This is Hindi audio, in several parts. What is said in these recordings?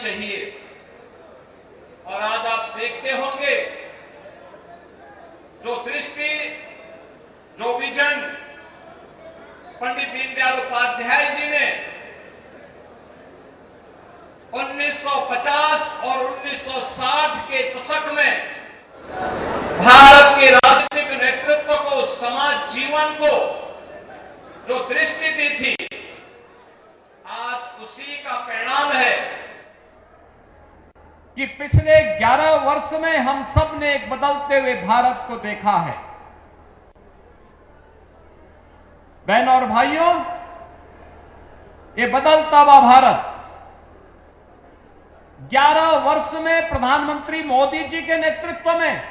चाहिए। और आज आप देखते होंगे जो दृष्टि, जो विजन पंडित दीनदयाल उपाध्याय जी ने 1950 और 1960 के दशक में भारत के राजनीतिक नेतृत्व को, समाज जीवन को जो दृष्टि दी थी, आज उसी का परिणाम है कि पिछले 11 वर्ष में हम सब ने एक बदलते हुए भारत को देखा है। बहनों और भाइयों, ये बदलता हुआ भारत 11 वर्ष में प्रधानमंत्री मोदी जी के नेतृत्व में,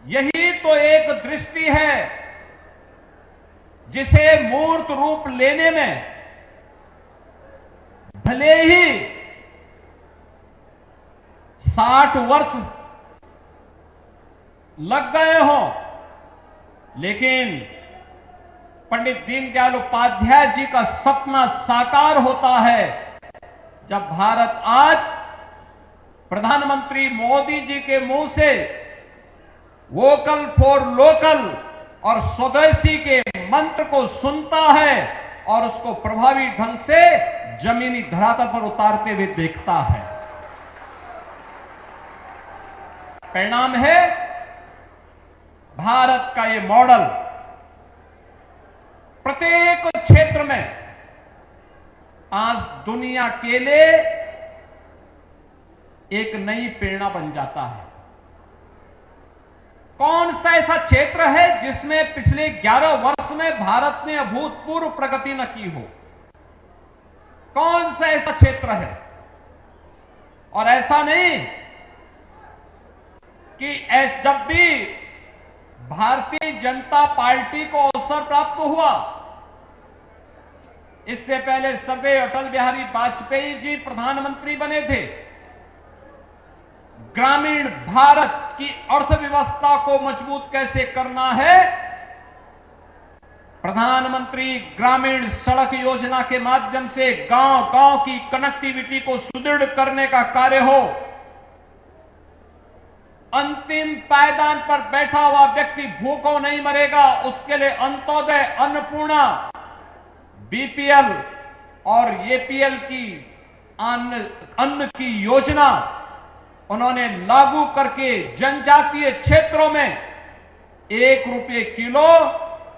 यही तो एक दृष्टि है जिसे मूर्त रूप लेने में भले ही 60 वर्ष लग गए हों, लेकिन पंडित दीनदयाल उपाध्याय जी का सपना साकार होता है जब भारत आज प्रधानमंत्री मोदी जी के मुंह से वोकल फॉर लोकल और स्वदेशी के मंत्र को सुनता है और उसको प्रभावी ढंग से जमीनी धरातल पर उतारते हुए देखता है। परिणाम है भारत का ये मॉडल प्रत्येक क्षेत्र में आज दुनिया के लिए एक नई प्रेरणा बन जाता है। कौन सा ऐसा क्षेत्र है जिसमें पिछले 11 वर्ष में भारत ने अभूतपूर्व प्रगति न की हो? कौन सा ऐसा क्षेत्र है? और ऐसा नहीं कि जब भी भारतीय जनता पार्टी को अवसर प्राप्त हुआ, इससे पहले स्वर्गीय अटल बिहारी वाजपेयी जी प्रधानमंत्री बने थे, ग्रामीण भारत की अर्थव्यवस्था को मजबूत कैसे करना है, प्रधानमंत्री ग्रामीण सड़क योजना के माध्यम से गांव-गांव की कनेक्टिविटी को सुदृढ़ करने का कार्य हो, अंतिम पायदान पर बैठा हुआ व्यक्ति भूखों नहीं मरेगा, उसके लिए अंत्योदय, अन्नपूर्णा, बीपीएल और एपीएल की अन्न की योजना उन्होंने लागू करके जनजातीय क्षेत्रों में 1 रुपये किलो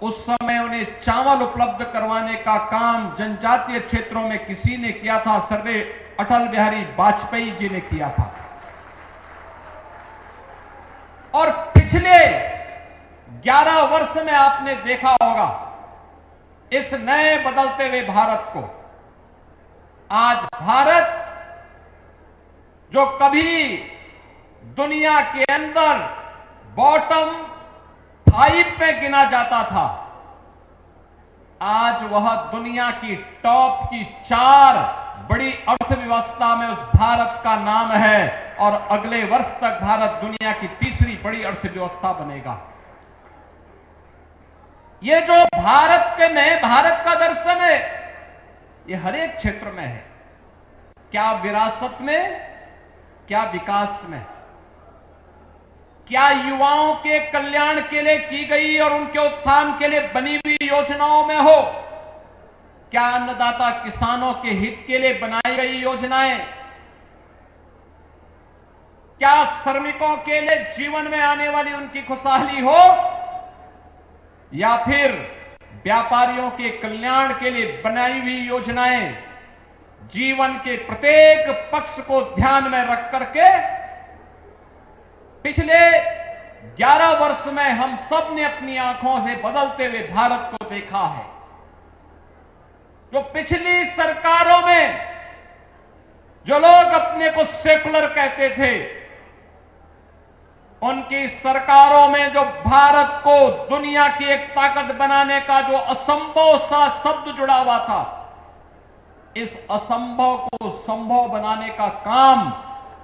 उस समय उन्हें चावल उपलब्ध करवाने का काम जनजातीय क्षेत्रों में किसी ने किया था? स्वर्गीय अटल बिहारी वाजपेयी जी ने किया था। और पिछले 11 वर्ष में आपने देखा होगा इस नए बदलते हुए भारत को। आज भारत जो कभी दुनिया के अंदर बॉटम 5 पे गिना जाता था, आज वह दुनिया की टॉप की 4 बड़ी अर्थव्यवस्था में उस भारत का नाम है और अगले वर्ष तक भारत दुनिया की 3री बड़ी अर्थव्यवस्था बनेगा। ये जो भारत के नए भारत का दर्शन है, ये हर एक क्षेत्र में है। क्या विरासत में, क्या विकास में, क्या युवाओं के कल्याण के लिए की गई और उनके उत्थान के लिए बनी हुई योजनाओं में हो, क्या अन्नदाता किसानों के हित के लिए बनाई गई योजनाएं, क्या श्रमिकों के लिए जीवन में आने वाली उनकी खुशहाली हो, या फिर व्यापारियों के कल्याण के लिए बनाई हुई योजनाएं जीवन के प्रत्येक पक्ष को ध्यान में रख करके पिछले 11 वर्ष में हम सब ने अपनी आंखों से बदलते हुए भारत को देखा है। जो पिछली सरकारों में जो लोग अपने को सेकुलर कहते थे, उनकी सरकारों में जो भारत को दुनिया की एक ताकत बनाने का जो असंभव सा शब्द जुड़ा हुआ था, इस असंभव को संभव बनाने का काम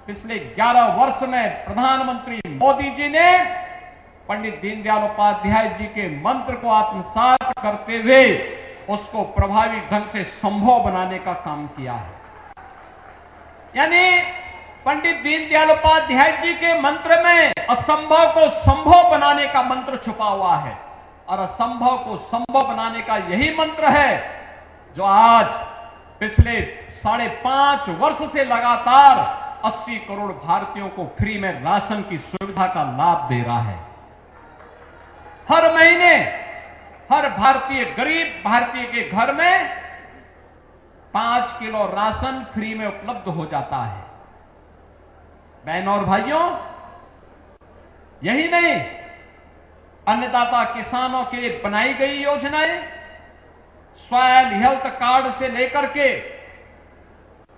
पिछले 11 वर्ष में प्रधानमंत्री मोदी जी ने पंडित दीनदयाल उपाध्याय जी के मंत्र को आत्मसात करते हुए उसको प्रभावी ढंग से संभव बनाने का काम किया है। यानी पंडित दीनदयाल उपाध्याय जी के मंत्र में असंभव को संभव बनाने का मंत्र छुपा हुआ है, और असंभव को संभव बनाने का यही मंत्र है जो आज पिछले 5.5 वर्ष से लगातार 80 करोड़ भारतीयों को फ्री में राशन की सुविधा का लाभ दे रहा है। हर महीने हर भारतीय, गरीब भारतीय के घर में 5 किलो राशन फ्री में उपलब्ध हो जाता है। बहनों और भाइयों, यही नहीं, अन्नदाता किसानों के लिए बनाई गई योजनाएं, सॉयल हेल्थ कार्ड से लेकर के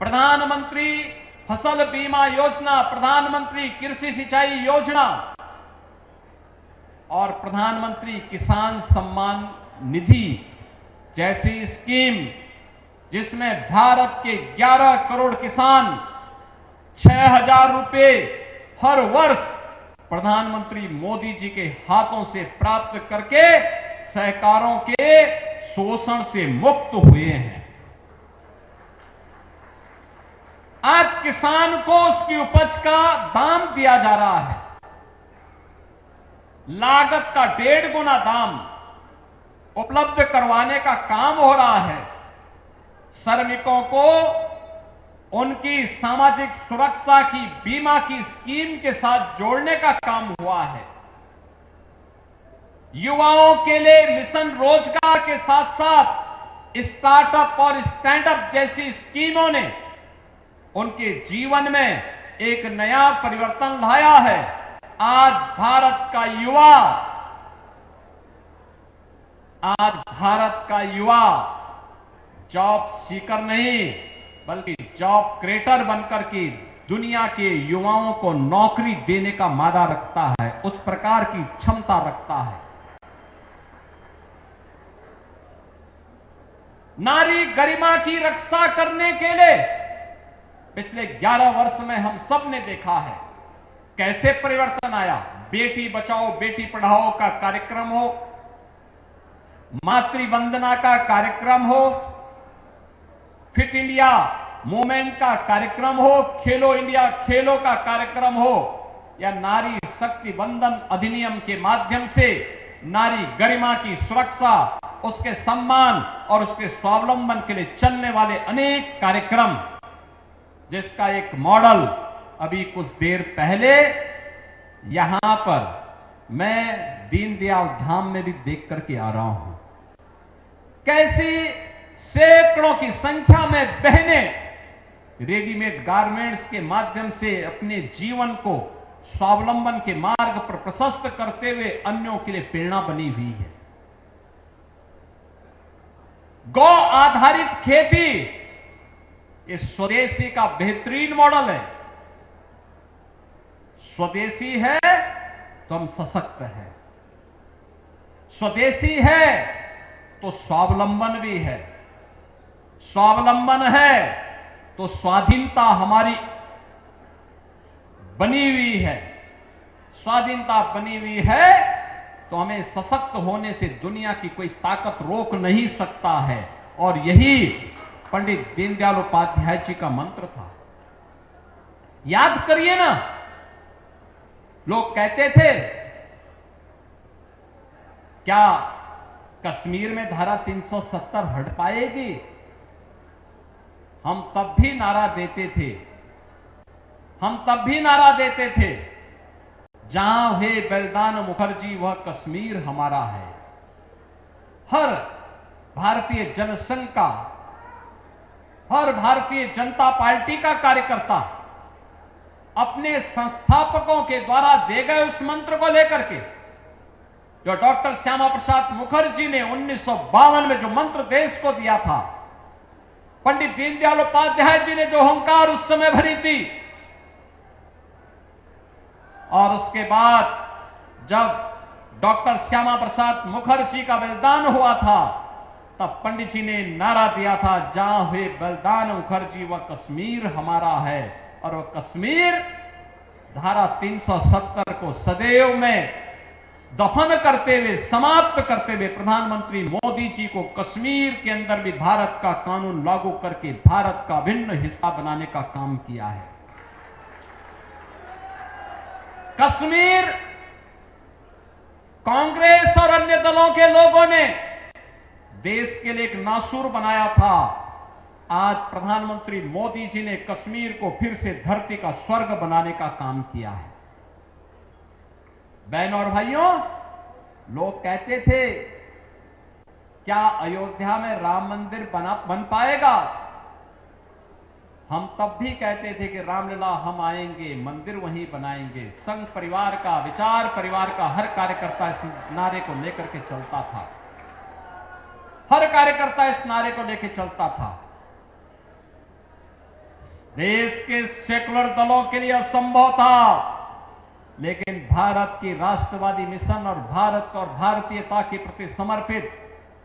प्रधानमंत्री फसल बीमा योजना, प्रधानमंत्री कृषि सिंचाई योजना और प्रधानमंत्री किसान सम्मान निधि जैसी स्कीम, जिसमें भारत के 11 करोड़ किसान 6,000 रुपए हर वर्ष प्रधानमंत्री मोदी जी के हाथों से प्राप्त करके सहकारों के शोषण से मुक्त हुए हैं। आज किसान को उसकी उपज का दाम दिया जा रहा है, लागत का 1.5 गुना दाम उपलब्ध करवाने का काम हो रहा है। श्रमिकों को उनकी सामाजिक सुरक्षा की बीमा की स्कीम के साथ जोड़ने का काम हुआ है। युवाओं के लिए मिशन रोजगार के साथ साथ स्टार्टअप और स्टैंडअप जैसी स्कीमों ने उनके जीवन में एक नया परिवर्तन लाया है। आज भारत का युवा जॉब सीकर नहीं बल्कि जॉब क्रिएटर बनकर के दुनिया के युवाओं को नौकरी देने का मादा रखता है, उस प्रकार की क्षमता रखता है। नारी गरिमा की रक्षा करने के लिए पिछले 11 वर्ष में हम सब ने देखा है कैसे परिवर्तन आया। बेटी बचाओ बेटी पढ़ाओ का कार्यक्रम हो, मातृ वंदना का कार्यक्रम हो, फिट इंडिया मूवमेंट का कार्यक्रम हो, खेलो इंडिया खेलो का कार्यक्रम हो, या नारी शक्ति बंधन अधिनियम के माध्यम से नारी गरिमा की सुरक्षा, उसके सम्मान और उसके स्वावलंबन के लिए चलने वाले अनेक कार्यक्रम, जिसका एक मॉडल अभी कुछ देर पहले यहां पर मैं दीनदयाल धाम में भी देख करके आ रहा हूं। कैसी सैकड़ों की संख्या में बहनें रेडीमेड गारमेंट्स के माध्यम से अपने जीवन को स्वावलंबन के मार्ग पर प्रशस्त करते हुए अन्यों के लिए प्रेरणा बनी हुई है। गौ आधारित खेती इस स्वदेशी का बेहतरीन मॉडल है। स्वदेशी है तो हम सशक्त हैं, स्वदेशी है तो स्वावलंबन भी है, स्वावलंबन है तो स्वाधीनता हमारी बनी हुई है, स्वाधीनता बनी हुई है तो हमें सशक्त होने से दुनिया की कोई ताकत रोक नहीं सकता है। और यही पंडित दीनदयाल उपाध्याय जी का मंत्र था। याद करिए ना, लोग कहते थे क्या कश्मीर में धारा 370 हट पाएगी? हम तब भी नारा देते थे, जहां है बलिदान मुखर्जी वह कश्मीर हमारा है। हर भारतीय जनसंघ का, हर भारतीय जनता पार्टी का कार्यकर्ता अपने संस्थापकों के द्वारा दे गए उस मंत्र को लेकर के, जो डॉक्टर श्यामा प्रसाद मुखर्जी ने 1952 में जो मंत्र देश को दिया था, पंडित दीनदयाल उपाध्याय जी ने जो हुंकार उस समय भरी थी, और उसके बाद जब डॉक्टर श्यामा प्रसाद मुखर्जी का बलिदान हुआ था, तब पंडित जी ने नारा दिया था, जहां हुए बलिदान मुखर्जी वह कश्मीर हमारा है। और वह कश्मीर धारा 370 को सदैव में दफन करते हुए, समाप्त करते हुए प्रधानमंत्री मोदी जी को कश्मीर के अंदर भी भारत का कानून लागू करके भारत का अभिन्न हिस्सा बनाने का काम किया है। कश्मीर कांग्रेस और अन्य दलों के लोगों ने देश के लिए एक नासूर बनाया था। आज प्रधानमंत्री मोदी जी ने कश्मीर को फिर से धरती का स्वर्ग बनाने का काम किया है। बहनों और भाइयों, लोग कहते थे क्या अयोध्या में राम मंदिर बन पाएगा? हम तब भी कहते थे कि रामलला हम आएंगे, मंदिर वहीं बनाएंगे। संघ परिवार का, विचार परिवार का हर कार्यकर्ता इस नारे को लेकर के चलता था। हर कार्यकर्ता इस नारे को लेकर चलता था। देश के सेकुलर दलों के लिए असंभव था, लेकिन भारत की राष्ट्रवादी मिशन और भारत और भारतीयता के प्रति समर्पित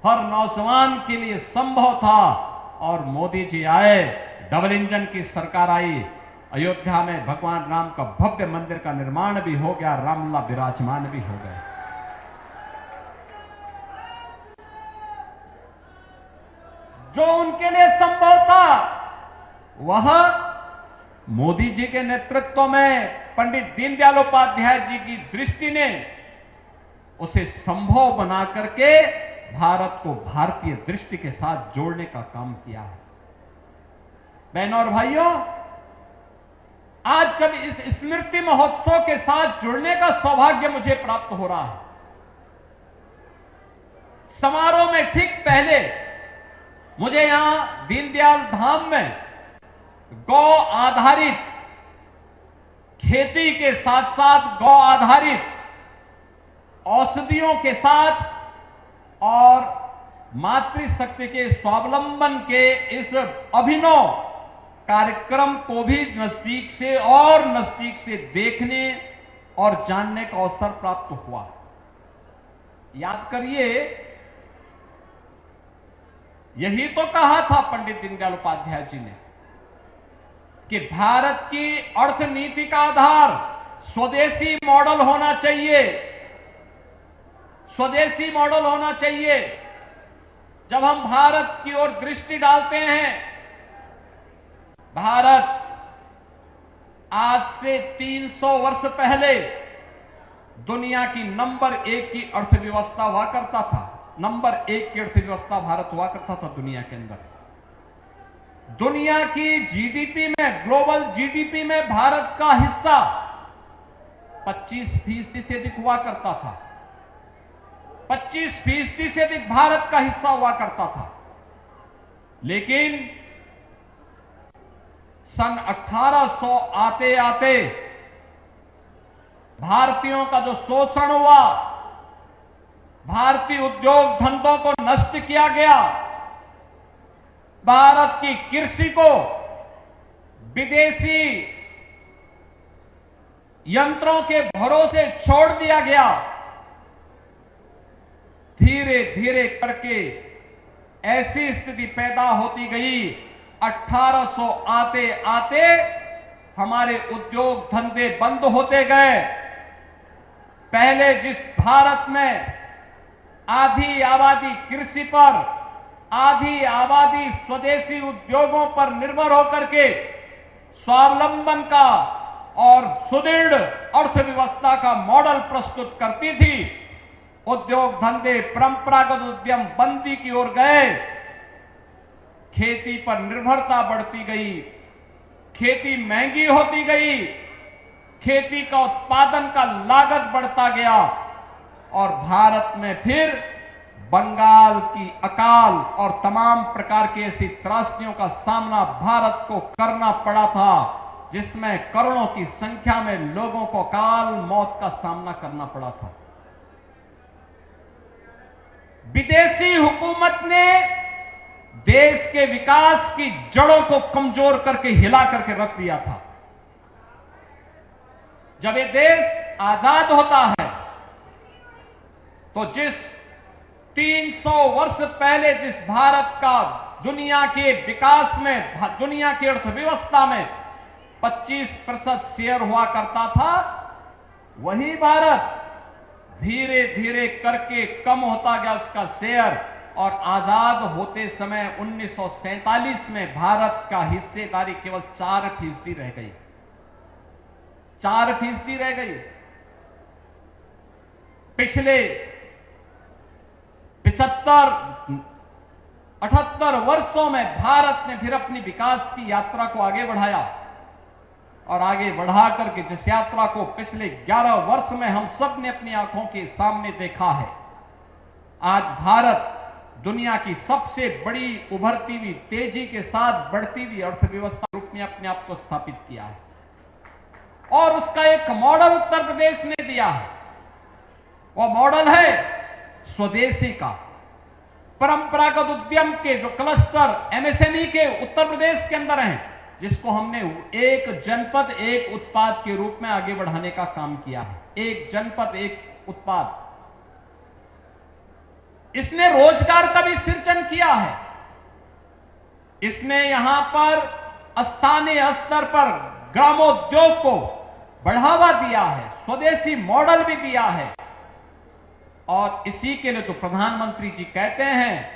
हर नौजवान के लिए संभव था। और मोदी जी आए, डबल इंजन की सरकार आई, अयोध्या में भगवान राम का भव्य मंदिर का निर्माण भी हो गया, रामलला विराजमान भी हो गए। जो उनके लिए संभव था वह मोदी जी के नेतृत्व में पंडित दीनदयाल उपाध्याय जी की दृष्टि ने उसे संभव बना करके भारत को भारतीय दृष्टि के साथ जोड़ने का काम किया है। बहनों और भाइयों, आज जब इस स्मृति महोत्सव के साथ जुड़ने का सौभाग्य मुझे प्राप्त हो रहा है, समारोह में ठीक पहले मुझे यहां दीनदयाल धाम में गौ आधारित खेती के साथ साथ गौ आधारित औषधियों के साथ और मातृशक्ति के स्वावलंबन के इस अभिनव कार्यक्रम को भी नजदीक से देखने और जानने का अवसर प्राप्त हुआ। याद करिए, यही तो कहा था पंडित दीनदयाल उपाध्याय जी ने कि भारत की अर्थनीति का आधार स्वदेशी मॉडल होना चाहिए। स्वदेशी मॉडल होना चाहिए। जब हम भारत की ओर दृष्टि डालते हैं, भारत आज से 300 वर्ष पहले दुनिया की नंबर 1 की अर्थव्यवस्था हुआ करता था। नंबर 1 की अर्थव्यवस्था भारत हुआ करता था दुनिया के अंदर। दुनिया की जीडीपी में, ग्लोबल जीडीपी में भारत का हिस्सा 25% से अधिक हुआ करता था। 25% से अधिक भारत का हिस्सा हुआ करता था। लेकिन सन 1800 आते आते भारतीयों का जो शोषण हुआ, भारतीय उद्योग धंधों को नष्ट किया गया, भारत की कृषि को विदेशी यंत्रों के भरोसे छोड़ दिया गया। धीरे धीरे करके ऐसी स्थिति पैदा होती गई, 1800 आते आते हमारे उद्योग धंधे बंद होते गए। पहले जिस भारत में आधी आबादी कृषि पर, आधी आबादी स्वदेशी उद्योगों पर निर्भर होकर के स्वावलंबन का और सुदृढ़ अर्थव्यवस्था का मॉडल प्रस्तुत करती थी, उद्योग धंधे, परंपरागत उद्यम बंदी की ओर गए। खेती पर निर्भरता बढ़ती गई, खेती महंगी होती गई, खेती का उत्पादन का लागत बढ़ता गया और भारत में फिर बंगाल की अकाल और तमाम प्रकार की ऐसी त्रासदियों का सामना भारत को करना पड़ा था, जिसमें करोड़ों की संख्या में लोगों को अकाल मौत का सामना करना पड़ा था। विदेशी हुकूमत ने देश के विकास की जड़ों को कमजोर करके, हिला करके रख दिया था। जब ये देश आजाद होता है तो जिस 300 वर्ष पहले जिस भारत का दुनिया के विकास में, दुनिया की अर्थव्यवस्था में 25% शेयर हुआ करता था, वही भारत धीरे धीरे करके कम होता गया उसका शेयर, और आजाद होते समय 1947 में भारत का हिस्सेदारी केवल 4% रह गई। 4% रह गई। पिछले 75-78 वर्षों में भारत ने फिर अपनी विकास की यात्रा को आगे बढ़ाया, और आगे बढ़ा करके जिस यात्रा को पिछले 11 वर्ष में हम सब ने अपनी आंखों के सामने देखा है, आज भारत दुनिया की सबसे बड़ी उभरती हुई तेजी के साथ बढ़ती हुई अर्थव्यवस्था रूप में अपने आप को स्थापित किया है, और उसका एक मॉडल उत्तर प्रदेश ने दिया है। वो मॉडल है स्वदेशी का। परंपरागत उद्यम के जो क्लस्टर एमएसएमई के उत्तर प्रदेश के अंदर हैं, जिसको हमने एक जनपद एक उत्पाद के रूप में आगे बढ़ाने का काम किया है। एक जनपद एक उत्पाद, इसने रोजगार का भी सृजन किया है। इसने यहां पर स्थानीय स्तर पर ग्रामोद्योग को बढ़ावा दिया है, स्वदेशी मॉडल भी दिया है, और इसी के लिए तो प्रधानमंत्री जी कहते हैं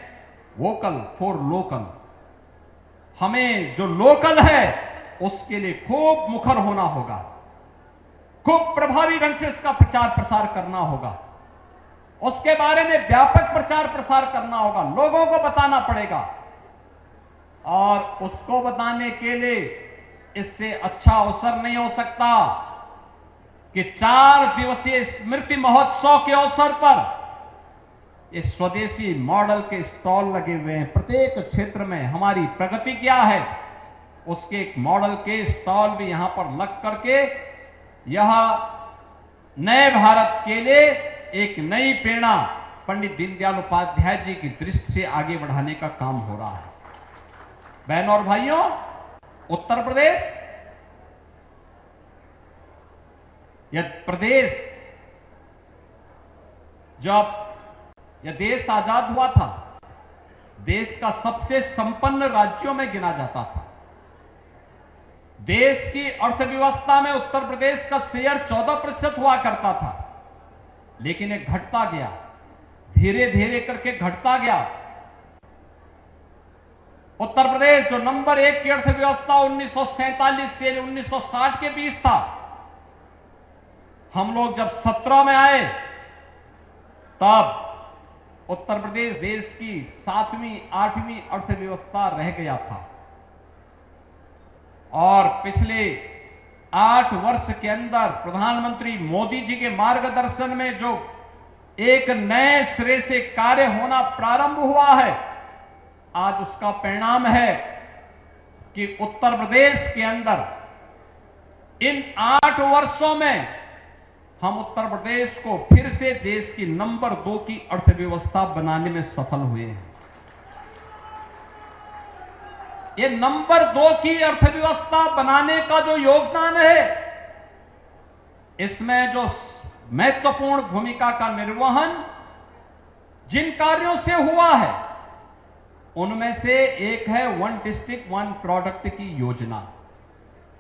वोकल फॉर लोकल। हमें जो लोकल है उसके लिए खूब मुखर होना होगा, खूब प्रभावी ढंग से इसका प्रचार प्रसार करना होगा, उसके बारे में व्यापक प्रचार प्रसार करना होगा, लोगों को बताना पड़ेगा। और उसको बताने के लिए इससे अच्छा अवसर नहीं हो सकता कि 4 दिवसीय स्मृति महोत्सव के अवसर पर इस स्वदेशी मॉडल के स्टॉल लगे हुए हैं। प्रत्येक क्षेत्र में हमारी प्रगति क्या है उसके एक मॉडल के स्टॉल भी यहां पर लग करके यह नए भारत के लिए एक नई प्रेरणा पंडित दीनदयाल उपाध्याय जी की दृष्टि से आगे बढ़ाने का काम हो रहा है। बहनों और भाइयों, उत्तर प्रदेश जब यह देश आजाद हुआ था, देश का सबसे संपन्न राज्यों में गिना जाता था। देश की अर्थव्यवस्था में उत्तर प्रदेश का शेयर 14% हुआ करता था, लेकिन यह घटता गया, धीरे धीरे करके घटता गया। उत्तर प्रदेश जो नंबर 1 की अर्थव्यवस्था 1947 से 1960 के बीच था, हम लोग जब 17 में आए तब उत्तर प्रदेश देश की 7वीं 8वीं अर्थव्यवस्था रह गया था। और पिछले 8 वर्ष के अंदर प्रधानमंत्री मोदी जी के मार्गदर्शन में जो एक नए सिरे से कार्य होना प्रारंभ हुआ है, आज उसका परिणाम है कि उत्तर प्रदेश के अंदर इन 8 वर्षों में हम उत्तर प्रदेश को फिर से देश की नंबर 2 की अर्थव्यवस्था बनाने में सफल हुए हैं। ये नंबर 2 की अर्थव्यवस्था बनाने का जो योगदान है, इसमें जो महत्वपूर्ण भूमिका का निर्वहन जिन कार्यों से हुआ है, उनमें से एक है 1 डिस्ट्रिक्ट 1 प्रोडक्ट की योजना,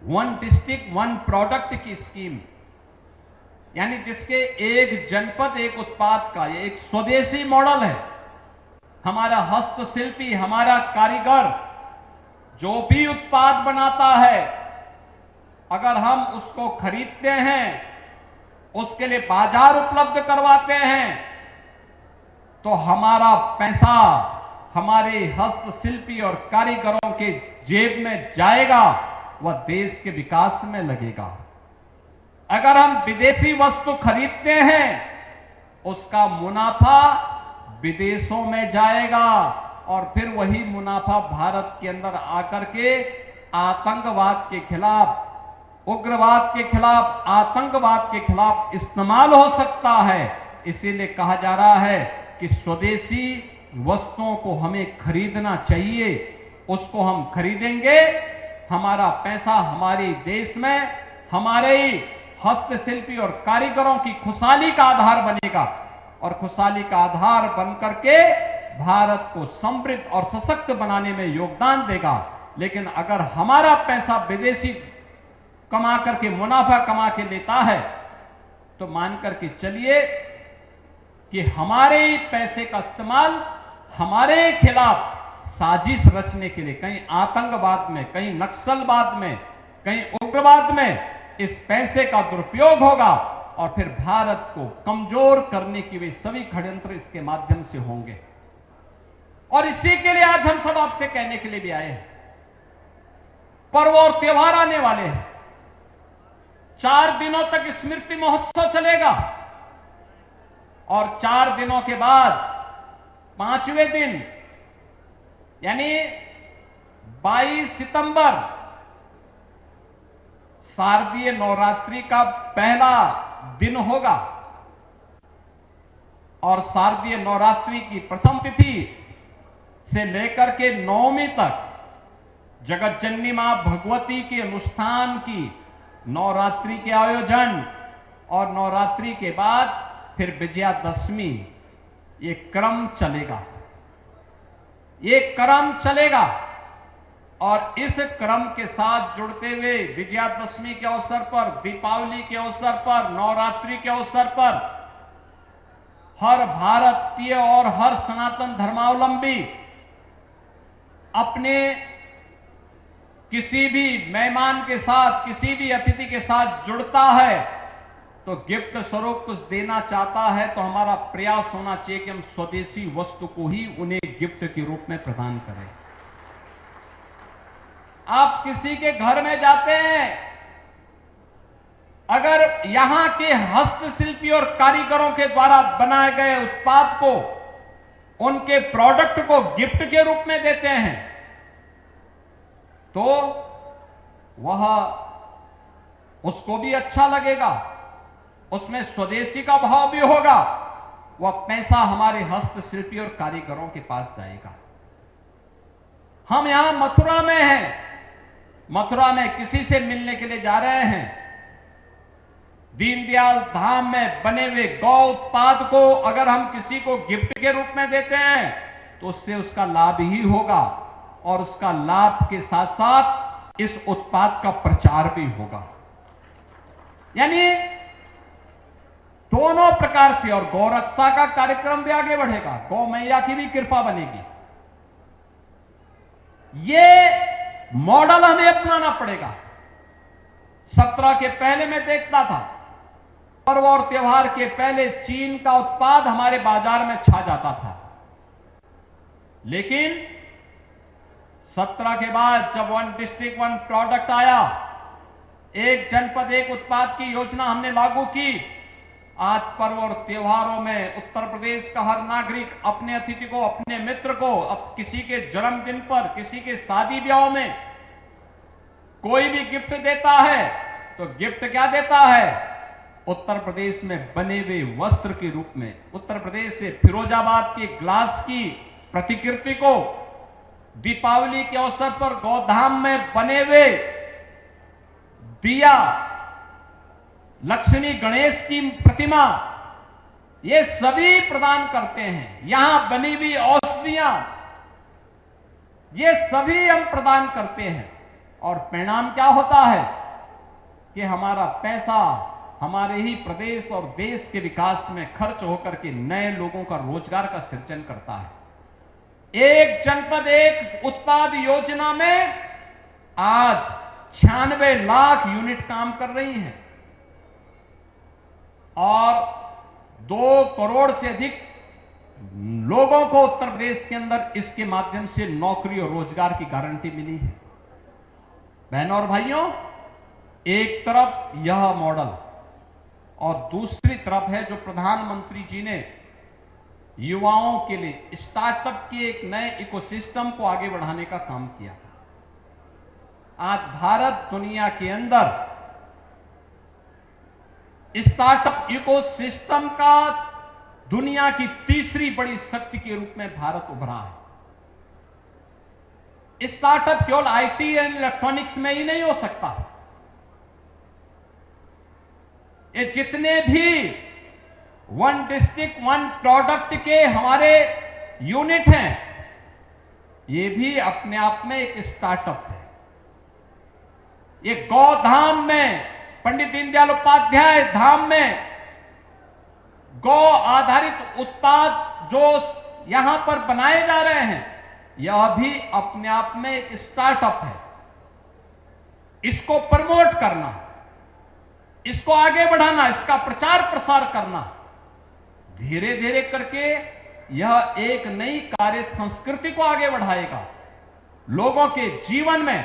1 डिस्ट्रिक्ट 1 प्रोडक्ट की स्कीम, यानी जिसके एक जनपद एक उत्पाद का ये एक स्वदेशी मॉडल है। हमारा हस्तशिल्पी, हमारा कारीगर जो भी उत्पाद बनाता है, अगर हम उसको खरीदते हैं, उसके लिए बाजार उपलब्ध करवाते हैं, तो हमारा पैसा हमारे हस्तशिल्पी और कारीगरों के जेब में जाएगा, वह देश के विकास में लगेगा। अगर हम विदेशी वस्तु खरीदते हैं, उसका मुनाफा विदेशों में जाएगा, और फिर वही मुनाफा भारत के अंदर आकर के आतंकवाद के खिलाफ, उग्रवाद के खिलाफ, आतंकवाद के खिलाफ इस्तेमाल हो सकता है। इसीलिए कहा जा रहा है कि स्वदेशी वस्तुओं को हमें खरीदना चाहिए। उसको हम खरीदेंगे, हमारा पैसा हमारे देश में हमारे ही हस्तशिल्पी और कारीगरों की खुशहाली का आधार बनेगा, और खुशहाली का आधार बनकर के भारत को समृद्ध और सशक्त बनाने में योगदान देगा। लेकिन अगर हमारा पैसा विदेशी कमा करके, मुनाफा कमा के लेता है, तो मान करके चलिए कि हमारे ही पैसे का इस्तेमाल हमारे खिलाफ साजिश रचने के लिए, कहीं आतंकवाद में, कहीं नक्सलवाद में, कहीं उग्रवाद में इस पैसे का दुरुपयोग होगा और फिर भारत को कमजोर करने की वे सभी षड्यंत्र इसके माध्यम से होंगे। और इसी के लिए आज हम सब आपसे कहने के लिए भी आए हैं। पर्व और त्योहार आने वाले हैं। 4 दिनों तक स्मृति महोत्सव चलेगा और 4 दिनों के बाद 5वें दिन यानी 22 सितंबर शारदीय नवरात्रि का पहला दिन होगा और शारदीय नवरात्रि की प्रथम तिथि से लेकर के 9वीं तक जगत जननी मां भगवती के अनुष्ठान की नवरात्रि के आयोजन और नवरात्रि के बाद फिर विजयादशमी, ये क्रम चलेगा, ये क्रम चलेगा। और इस क्रम के साथ जुड़ते हुए विजयादशमी के अवसर पर, दीपावली के अवसर पर, नवरात्रि के अवसर पर हर भारतीय और हर सनातन धर्मावलंबी अपने किसी भी मेहमान के साथ, किसी भी अतिथि के साथ जुड़ता है तो गिफ्ट स्वरूप कुछ देना चाहता है तो हमारा प्रयास होना चाहिए कि हम स्वदेशी वस्तु को ही उन्हें गिफ्ट के रूप में प्रदान करें। आप किसी के घर में जाते हैं, अगर यहां के हस्तशिल्पी और कारीगरों के द्वारा बनाए गए उत्पाद को, उनके प्रोडक्ट को गिफ्ट के रूप में देते हैं तो वह उसको भी अच्छा लगेगा, उसमें स्वदेशी का भाव भी होगा, वह पैसा हमारे हस्तशिल्पी और कारीगरों के पास जाएगा। हम यहां मथुरा में हैं, मथुरा में किसी से मिलने के लिए जा रहे हैं, दीनदयाल धाम में बने हुए गौ उत्पाद को अगर हम किसी को गिफ्ट के रूप में देते हैं तो उससे उसका लाभ ही होगा और उसका लाभ के साथ साथ इस उत्पाद का प्रचार भी होगा। यानी दोनों प्रकार से, और गौरक्षा का कार्यक्रम भी आगे बढ़ेगा, गौ मैया की भी कृपा बनेगी। ये मॉडल हमें अपनाना पड़ेगा। 17 के पहले मैं देखता था, पर्व और त्योहार के पहले चीन का उत्पाद हमारे बाजार में छा जाता था, लेकिन 17 के बाद जब 1 डिस्ट्रिक्ट 1 प्रोडक्ट आया, एक जनपद एक उत्पाद की योजना हमने लागू की, आज पर्व और त्योहारों में उत्तर प्रदेश का हर नागरिक अपने अतिथि को, अपने मित्र को, अब किसी के जन्मदिन पर, किसी के शादी ब्याह में कोई भी गिफ्ट देता है तो गिफ्ट क्या देता है? उत्तर प्रदेश में बने हुए वस्त्र के रूप में, उत्तर प्रदेश से फिरोजाबाद के ग्लास की प्रतिकृति को दीपावली के अवसर पर गौधाम में बने हुए दिया, लक्ष्मी गणेश की प्रतिमा, ये सभी प्रदान करते हैं। यहां बनी हुई औषधियां, ये सभी हम प्रदान करते हैं और परिणाम क्या होता है कि हमारा पैसा हमारे ही प्रदेश और देश के विकास में खर्च होकर के नए लोगों का रोजगार का सृजन करता है। एक जनपद एक उत्पाद योजना में आज 96 लाख यूनिट काम कर रही हैं और 2 करोड़ से अधिक लोगों को उत्तर प्रदेश के अंदर इसके माध्यम से नौकरी और रोजगार की गारंटी मिली है। बहनों और भाइयों, एक तरफ यह मॉडल और दूसरी तरफ है जो प्रधानमंत्री जी ने युवाओं के लिए स्टार्टअप के एक नए इकोसिस्टम को आगे बढ़ाने का काम किया। आज भारत दुनिया के अंदर स्टार्टअप इकोसिस्टम का दुनिया की तीसरी बड़ी शक्ति के रूप में भारत उभरा है। स्टार्टअप केवल आईटी एंड इलेक्ट्रॉनिक्स में ही नहीं हो सकता, ये जितने भी 1 डिस्ट्रिक्ट 1 प्रोडक्ट के हमारे यूनिट हैं, ये भी अपने आप में एक स्टार्टअप है। ये गौधाम में, पंडित दीनदयाल उपाध्याय धाम में गौ आधारित उत्पाद जो यहां पर बनाए जा रहे हैं, यह भी अपने आप में एक स्टार्टअप है। इसको प्रमोट करना, इसको आगे बढ़ाना, इसका प्रचार प्रसार करना, धीरे धीरे करके यह एक नई कार्य संस्कृति को आगे बढ़ाएगा। लोगों के जीवन में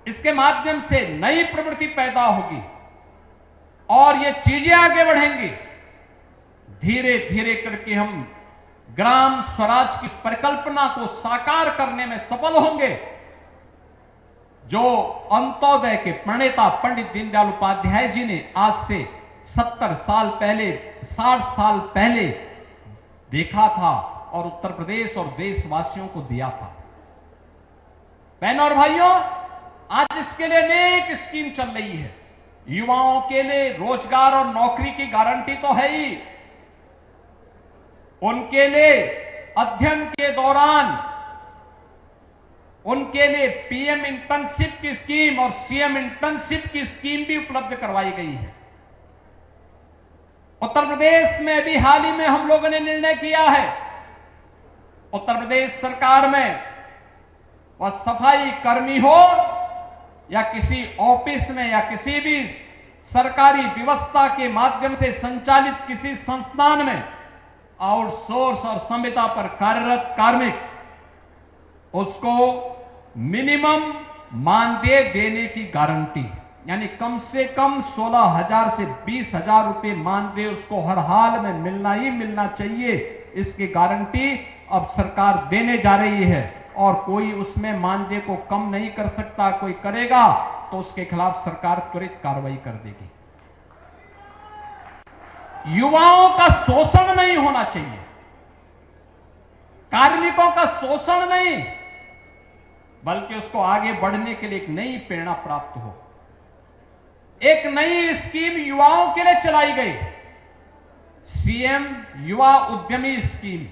इसके माध्यम से नई प्रवृत्ति पैदा होगी और ये चीजें आगे बढ़ेंगी। धीरे धीरे करके हम ग्राम स्वराज की परिकल्पना को साकार करने में सफल होंगे, जो अंत्योदय के प्रणेता पंडित दीनदयाल उपाध्याय जी ने आज से 70 साल पहले, 60 साल पहले देखा था और उत्तर प्रदेश और देशवासियों को दिया था। बहनों और भाइयों, आज इसके लिए अनेक स्कीम चल रही है। युवाओं के लिए रोजगार और नौकरी की गारंटी तो है ही, उनके लिए अध्ययन के दौरान उनके लिए पीएम इंटर्नशिप की स्कीम और सीएम इंटर्नशिप की स्कीम भी उपलब्ध करवाई गई है। उत्तर प्रदेश में भी हाल ही में हम लोगों ने निर्णय किया है, उत्तर प्रदेश सरकार में वह सफाई कर्मी हो या किसी ऑफिस में या किसी भी सरकारी व्यवस्था के माध्यम से संचालित किसी संस्थान में आउटसोर्स और संविदा पर कार्यरत कार्मिक, उसको मिनिमम मानदेय देने की गारंटी, यानी कम से कम 16,000 से 20,000 रुपए मानदेय उसको हर हाल में मिलना ही मिलना चाहिए। इसकी गारंटी अब सरकार देने जा रही है और कोई उसमें मानदेय को कम नहीं कर सकता। कोई करेगा तो उसके खिलाफ सरकार त्वरित कार्रवाई कर देगी। युवाओं का शोषण नहीं होना चाहिए, कार्मिकों का शोषण नहीं, बल्कि उसको आगे बढ़ने के लिए एक नई प्रेरणा प्राप्त हो। एक नई स्कीम युवाओं के लिए चलाई गई, सीएम युवा उद्यमी स्कीम।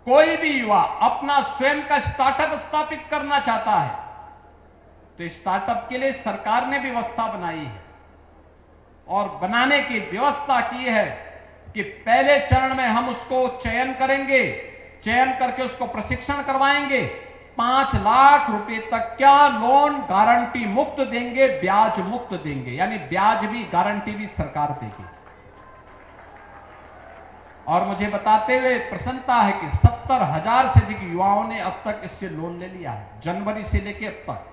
कोई भी युवा अपना स्वयं का स्टार्टअप स्थापित करना चाहता है तो स्टार्टअप के लिए सरकार ने व्यवस्था बनाई है और बनाने की व्यवस्था की है कि पहले चरण में हम उसको चयन करेंगे, चयन करके उसको प्रशिक्षण करवाएंगे, 5 लाख रुपए तक क्या लोन गारंटी मुक्त देंगे, ब्याज मुक्त देंगे, यानी ब्याज भी गारंटी भी सरकार देगी। और मुझे बताते हुए प्रसन्नता है कि 70,000 से अधिक युवाओं ने अब तक इससे लोन ले लिया है, जनवरी से लेकर अब तक।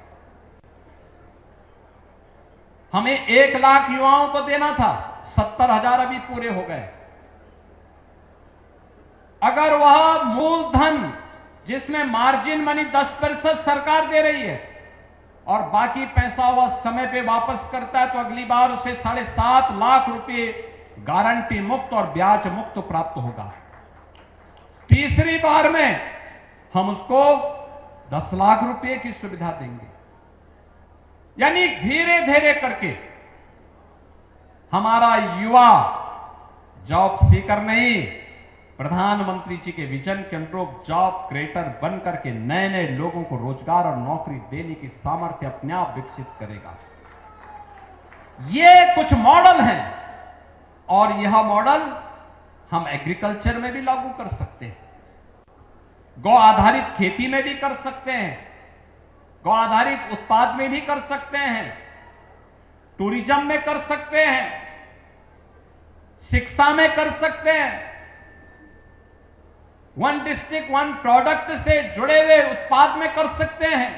हमें 1 लाख युवाओं को देना था, 70,000 अभी पूरे हो गए। अगर वह मूलधन जिसमें मार्जिन मनी 10% सरकार दे रही है और बाकी पैसा वह समय पे वापस करता है, तो अगली बार उसे 7.5 लाख रुपए गारंटी मुक्त और ब्याज मुक्त प्राप्त होगा। तीसरी बार में हम उसको 10 लाख रुपए की सुविधा देंगे। यानी धीरे धीरे करके हमारा युवा जॉब सीकर नहीं, प्रधानमंत्री जी के विजन के अनुरूप जॉब क्रिएटर बन करके नए नए लोगों को रोजगार और नौकरी देने की सामर्थ्य अपने आप विकसित करेगा। ये कुछ मॉडल हैं और यह मॉडल हम एग्रीकल्चर में भी लागू कर सकते हैं, गौ आधारित खेती में भी कर सकते हैं, गौ आधारित उत्पाद में भी कर सकते हैं, टूरिज्म में कर सकते हैं, शिक्षा में कर सकते हैं। वन डिस्ट्रिक्ट वन प्रोडक्ट से जुड़े हुए उत्पाद में कर सकते हैं।